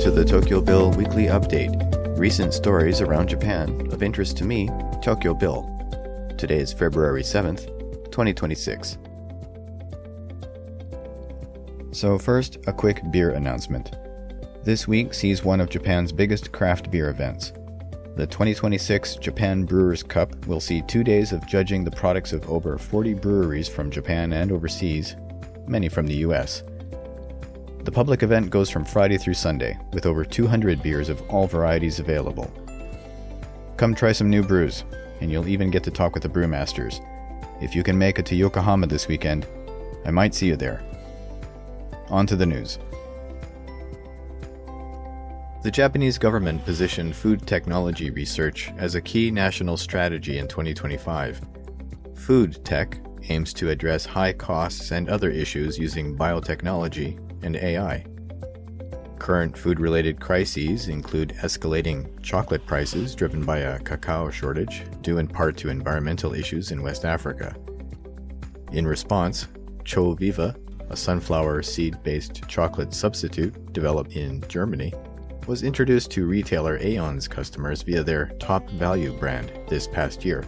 to the TokyoBill Weekly Update. Recent stories around Japan of interest to me, TokyoBill. Today is February 7th, 2026. So first, a quick beer announcement. This week sees one of Japan's biggest craft beer events. The 2026 Japan Brewers Cup will see 2 days of judging the products of over 40 breweries from Japan and overseas, many from the US. The public event goes from Friday through Sunday, with over 200 beers of all varieties available. Come try some new brews, and you'll even get to talk with the brewmasters. If you can make it to Yokohama this weekend, I might see you there. On to the news. The Japanese government positioned food technology research as a key national strategy in 2025. Food tech aims to address high costs and other issues using biotechnology and AI. Current food-related crises include escalating chocolate prices driven by a cacao shortage, due in part to environmental issues in West Africa. In response, Cho Viva, a sunflower seed-based chocolate substitute developed in Germany, was introduced to retailer Aeon's customers via their Top Value brand this past year.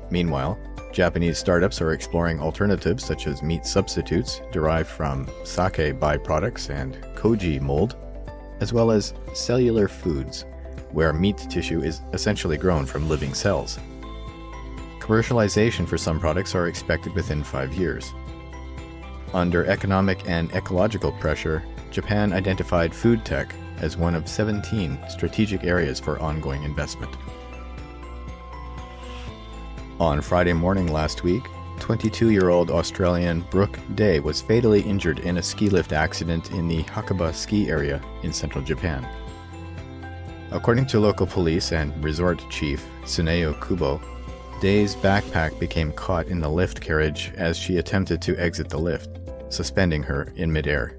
Meanwhile, Japanese startups are exploring alternatives such as meat substitutes derived from sake byproducts and koji mold, as well as cellular foods, where meat tissue is essentially grown from living cells. Commercialization for some products are expected within 5 years. Under economic and ecological pressure, Japan identified food tech as one of 17 strategic areas for ongoing investment. On Friday morning last week, 22-year-old Australian Brooke Day was fatally injured in a ski lift accident in the Hakuba ski area in central Japan. According to local police and resort chief Tsuneo Kubo, Day's backpack became caught in the lift carriage as she attempted to exit the lift, suspending her in midair.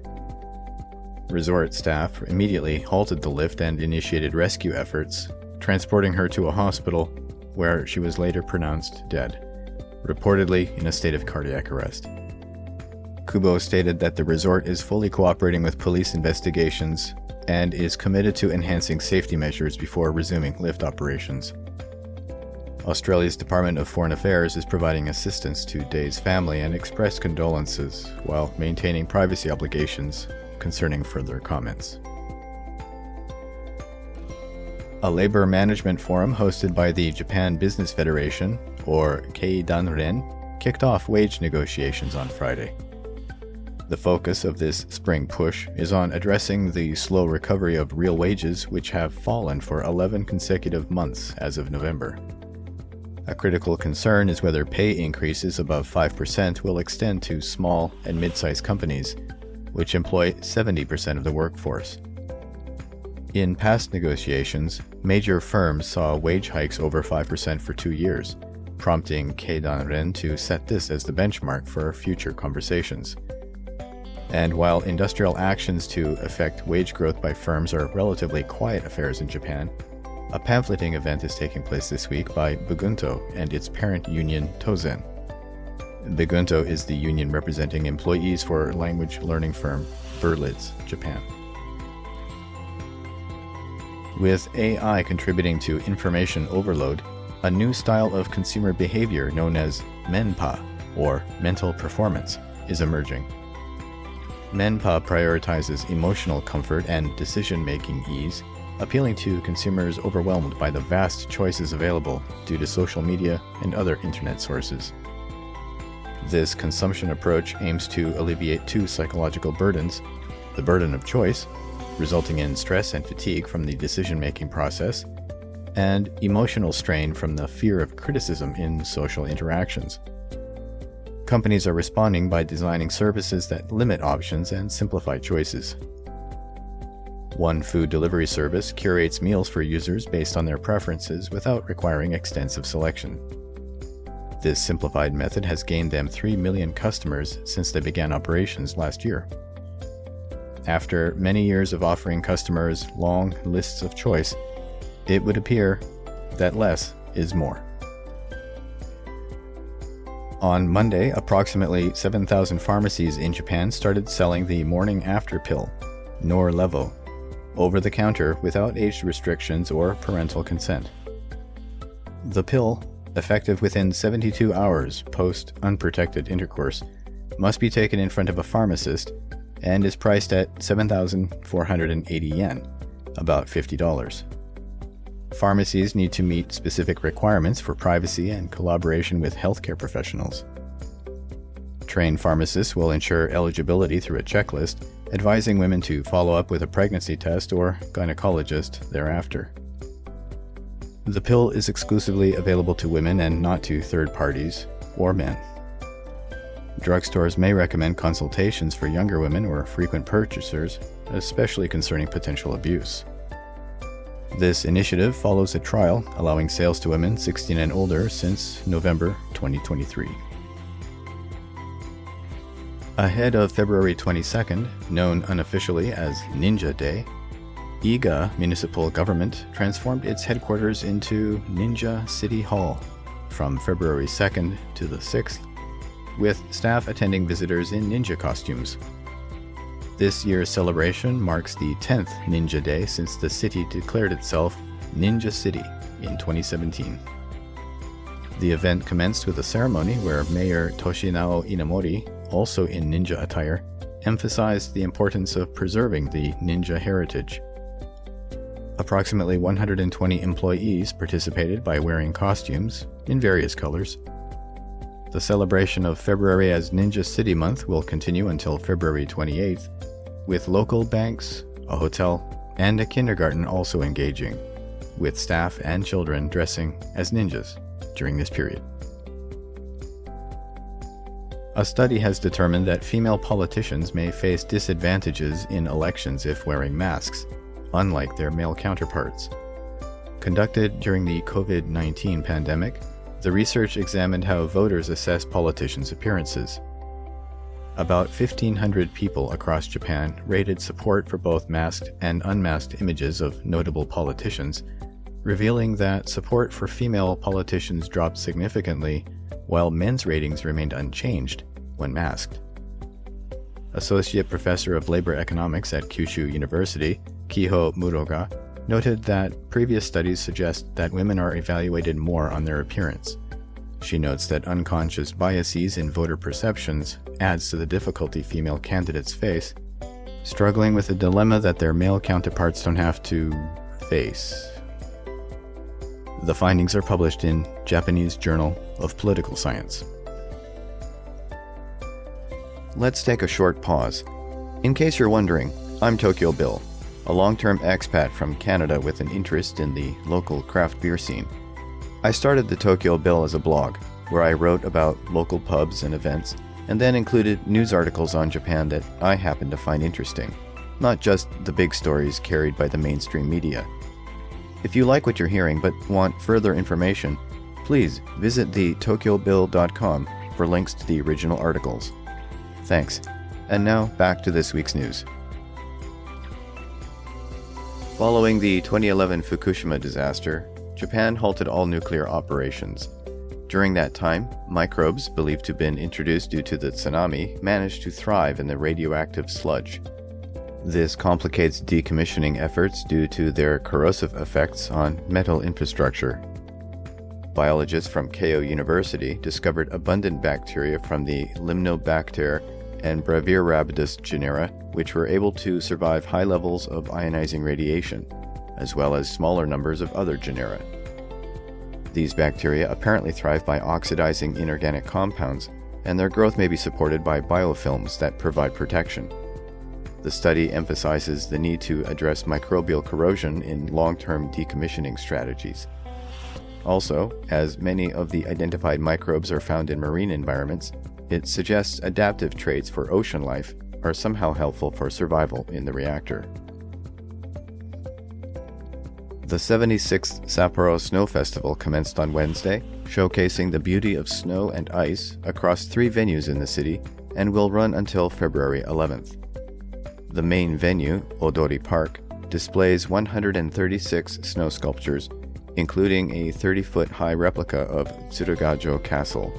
Resort staff immediately halted the lift and initiated rescue efforts, transporting her to a hospital where she was later pronounced dead, reportedly in a state of cardiac arrest. Kubo stated that the resort is fully cooperating with police investigations and is committed to enhancing safety measures before resuming lift operations. Australia's Department of Foreign Affairs is providing assistance to Day's family and expressed condolences while maintaining privacy obligations concerning further comments. A labor management forum hosted by the Japan Business Federation, or Keidanren, kicked off wage negotiations on Friday. The focus of this spring push is on addressing the slow recovery of real wages, which have fallen for 11 consecutive months as of November. A critical concern is whether pay increases above 5% will extend to small and mid-sized companies, which employ 70% of the workforce. In past negotiations, major firms saw wage hikes over 5% for 2 years, prompting Keidanren to set this as the benchmark for future conversations. And while industrial actions to affect wage growth by firms are relatively quiet affairs in Japan, a pamphleting event is taking place this week by Bugunto and its parent union Tozen. Bugunto is the union representing employees for language learning firm Berlitz, Japan. With AI contributing to information overload, a new style of consumer behavior known as menpa, or mental performance, is emerging. Menpa prioritizes emotional comfort and decision-making ease, appealing to consumers overwhelmed by the vast choices available due to social media and other internet sources. This consumption approach aims to alleviate two psychological burdens: the burden of choice, resulting in stress and fatigue from the decision-making process, and emotional strain from the fear of criticism in social interactions. Companies are responding by designing services that limit options and simplify choices. One food delivery service curates meals for users based on their preferences without requiring extensive selection. This simplified method has gained them 3 million customers since they began operations last year. After many years of offering customers long lists of choice, it would appear that less is more. On Monday, approximately 7,000 pharmacies in Japan started selling the morning after pill, Norlevo, over the counter without age restrictions or parental consent. The pill, effective within 72 hours post unprotected intercourse, must be taken in front of a pharmacist and is priced at 7,480 yen, about $50. Pharmacies need to meet specific requirements for privacy and collaboration with healthcare professionals. Trained pharmacists will ensure eligibility through a checklist, advising women to follow up with a pregnancy test or gynecologist thereafter. The pill is exclusively available to women and not to third parties or men. Drugstores may recommend consultations for younger women or frequent purchasers, especially concerning potential abuse. This initiative follows a trial allowing sales to women 16 and older since November 2023. Ahead of February 22nd, known unofficially as Ninja Day, Iga municipal government transformed its headquarters into Ninja City Hall from February 2nd to the 6th, with staff attending visitors in ninja costumes. This year's celebration marks the 10th Ninja Day since the city declared itself Ninja City in 2017. The event commenced with a ceremony where Mayor Toshinao Inamori, also in ninja attire, emphasized the importance of preserving the ninja heritage. Approximately 120 employees participated by wearing costumes in various colors. The celebration of February as Ninja City Month will continue until February 28th, with local banks, a hotel, and a kindergarten also engaging, with staff and children dressing as ninjas during this period. A study has determined that female politicians may face disadvantages in elections if wearing masks, unlike their male counterparts. Conducted during the COVID-19 pandemic, the research examined how voters assess politicians' appearances. About 1,500 people across Japan rated support for both masked and unmasked images of notable politicians, revealing that support for female politicians dropped significantly, while men's ratings remained unchanged when masked. Associate Professor of Labor Economics at Kyushu University, Kiho Muroga, noted that previous studies suggest that women are evaluated more on their appearance. She notes that unconscious biases in voter perceptions adds to the difficulty female candidates face, struggling with a dilemma that their male counterparts don't have to face. The findings are published in Japanese Journal of Political Science. Let's take a short pause. In case you're wondering, I'm TokyoBill, a long-term expat from Canada with an interest in the local craft beer scene. I started the TokyoBill as a blog, where I wrote about local pubs and events, and then included news articles on Japan that I happened to find interesting, not just the big stories carried by the mainstream media. If you like what you're hearing but want further information, please visit theTokyoBill.com for links to the original articles. Thanks. And now back to this week's news. Following the 2011 Fukushima disaster, Japan halted all nuclear operations. During that time, microbes believed to have been introduced due to the tsunami managed to thrive in the radioactive sludge. This complicates decommissioning efforts due to their corrosive effects on metal infrastructure. Biologists from Keio University discovered abundant bacteria from the Limnobacter and Bravirabidus genera, which were able to survive high levels of ionizing radiation, as well as smaller numbers of other genera. These bacteria apparently thrive by oxidizing inorganic compounds, and their growth may be supported by biofilms that provide protection. The study emphasizes the need to address microbial corrosion in long-term decommissioning strategies. Also, as many of the identified microbes are found in marine environments, it suggests adaptive traits for ocean life are somehow helpful for survival in the reactor. The 76th Sapporo Snow Festival commenced on Wednesday, showcasing the beauty of snow and ice across 3 venues in the city and will run until February 11th. The main venue, Odori Park, displays 136 snow sculptures, including a 30-foot high replica of Tsurugajo Castle.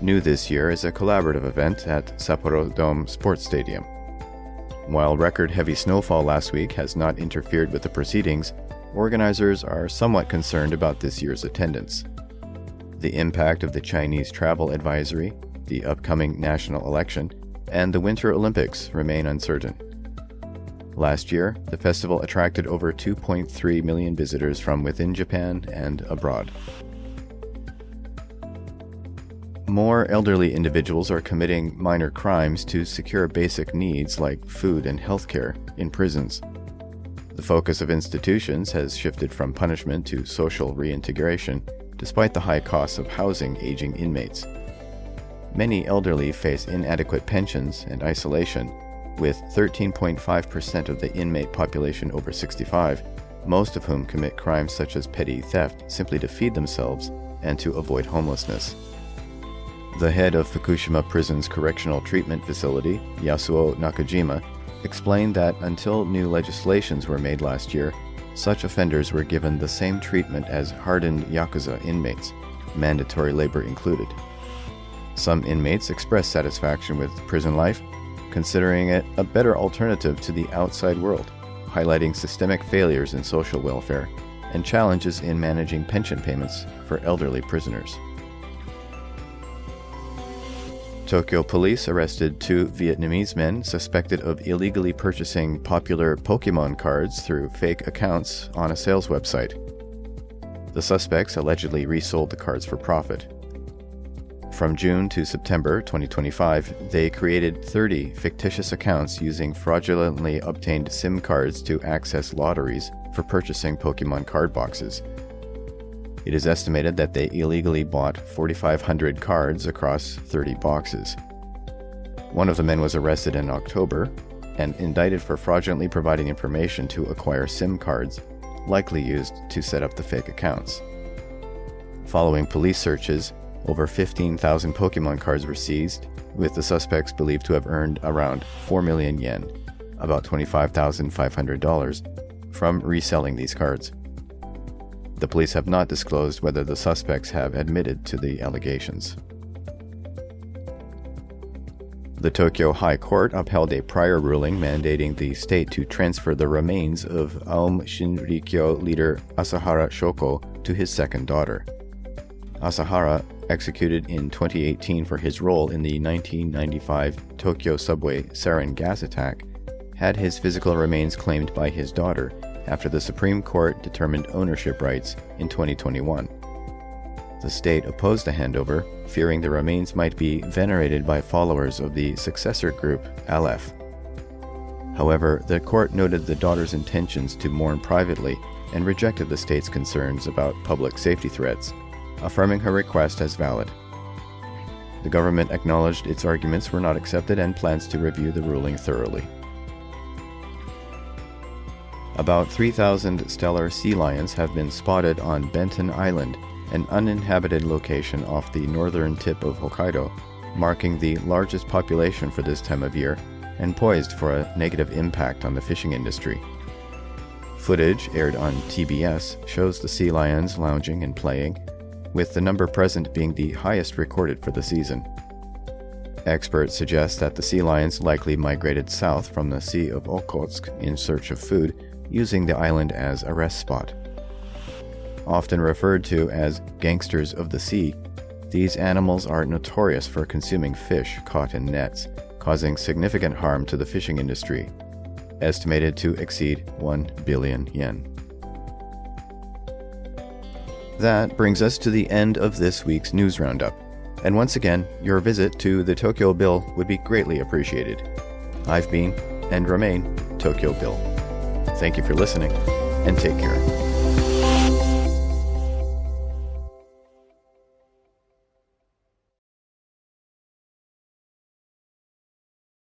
New this year is a collaborative event at Sapporo Dome Sports Stadium. While record-heavy snowfall last week has not interfered with the proceedings, organizers are somewhat concerned about this year's attendance. The impact of the Chinese travel advisory, the upcoming national election, and the Winter Olympics remain uncertain. Last year, the festival attracted over 2.3 million visitors from within Japan and abroad. More elderly individuals are committing minor crimes to secure basic needs like food and healthcare in prisons. The focus of institutions has shifted from punishment to social reintegration, despite the high costs of housing aging inmates. Many elderly face inadequate pensions and isolation, with 13.5% of the inmate population over 65, most of whom commit crimes such as petty theft simply to feed themselves and to avoid homelessness. The head of Fukushima Prison's correctional treatment facility, Yasuo Nakajima, explained that until new legislations were made last year, such offenders were given the same treatment as hardened Yakuza inmates, mandatory labor included. Some inmates expressed satisfaction with prison life, considering it a better alternative to the outside world, highlighting systemic failures in social welfare and challenges in managing pension payments for elderly prisoners. Tokyo police arrested 2 Vietnamese men suspected of illegally purchasing popular Pokemon cards through fake accounts on a sales website. The suspects allegedly resold the cards for profit. From June to September 2025, they created 30 fictitious accounts using fraudulently obtained SIM cards to access lotteries for purchasing Pokemon card boxes. It is estimated that they illegally bought 4,500 cards across 30 boxes. One of the men was arrested in October and indicted for fraudulently providing information to acquire SIM cards, likely used to set up the fake accounts. Following police searches, over 15,000 Pokemon cards were seized, with the suspects believed to have earned around 4 million yen, about $25,500, from reselling these cards. The police have not disclosed whether the suspects have admitted to the allegations. The Tokyo High Court upheld a prior ruling mandating the state to transfer the remains of Aum Shinrikyo leader Asahara Shoko to his second daughter. Asahara, executed in 2018 for his role in the 1995 Tokyo subway sarin gas attack, had his physical remains claimed by his daughter after the Supreme Court determined ownership rights in 2021. The state opposed the handover, fearing the remains might be venerated by followers of the successor group Aleph. However, the court noted the daughter's intentions to mourn privately and rejected the state's concerns about public safety threats, affirming her request as valid. The government acknowledged its arguments were not accepted and plans to review the ruling thoroughly. About 3,000 stellar sea lions have been spotted on Benton Island, an uninhabited location off the northern tip of Hokkaido, marking the largest population for this time of year and poised for a negative impact on the fishing industry. Footage aired on TBS shows the sea lions lounging and playing, with the number present being the highest recorded for the season. Experts suggest that the sea lions likely migrated south from the Sea of Okhotsk in search of food, using the island as a rest spot. Often referred to as gangsters of the sea, these animals are notorious for consuming fish caught in nets, causing significant harm to the fishing industry, estimated to exceed 1 billion yen. That brings us to the end of this week's news roundup. And once again, your visit to the TokyoBill would be greatly appreciated. I've been, and remain, TokyoBill. Thank you for listening, and take care.